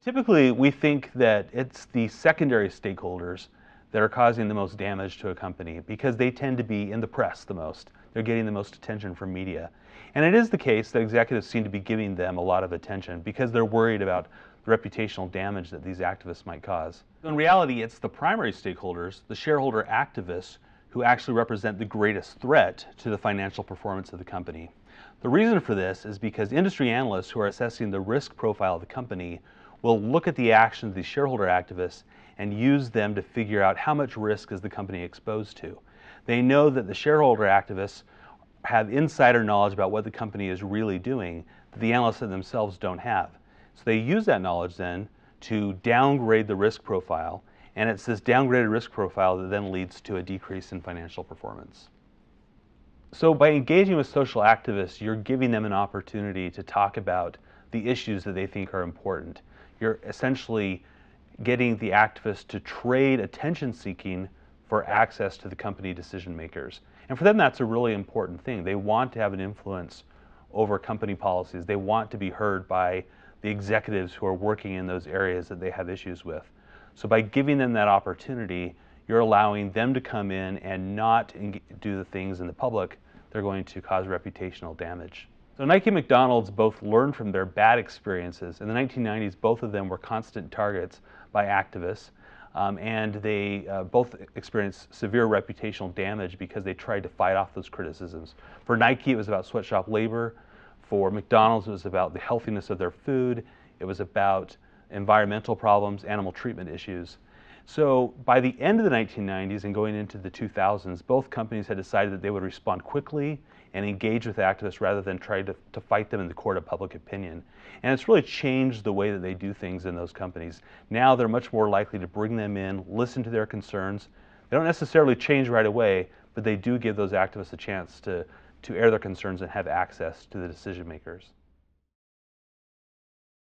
Typically, we think that it's the secondary stakeholders that are causing the most damage to a company because they tend to be in the press the most. They're getting the most attention from media. And it is the case that executives seem to be giving them a lot of attention because they're worried about the reputational damage that these activists might cause. In reality, it's the primary stakeholders, the shareholder activists, who actually represent the greatest threat to the financial performance of the company. The reason for this is because industry analysts who are assessing the risk profile of the company will look at the actions of these shareholder activists and use them to figure out how much risk is the company exposed to. They know that the shareholder activists have insider knowledge about what the company is really doing that the analysts themselves don't have. So they use that knowledge then to downgrade the risk profile, and it's this downgraded risk profile that then leads to a decrease in financial performance. So by engaging with social activists, you're giving them an opportunity to talk about the issues that they think are important. You're essentially getting the activists to trade attention-seeking for access to the company decision makers. And for them, that's a really important thing. They want to have an influence over company policies. They want to be heard by the executives who are working in those areas that they have issues with. So by giving them that opportunity, you're allowing them to come in and not do the things in the public that are going to cause reputational damage. So Nike and McDonald's both learned from their bad experiences. In the 1990s, both of them were constant targets by activists, and they both experienced severe reputational damage because they tried to fight off those criticisms. For Nike, it was about sweatshop labor. For McDonald's, it was about the healthiness of their food. It was about environmental problems, animal treatment issues. So by the end of the 1990s and going into the 2000s, both companies had decided that they would respond quickly and engage with activists rather than try to fight them in the court of public opinion. And it's really changed the way that they do things in those companies. Now they're much more likely to bring them in, listen to their concerns. They don't necessarily change right away, but they do give those activists a chance to air their concerns and have access to the decision makers.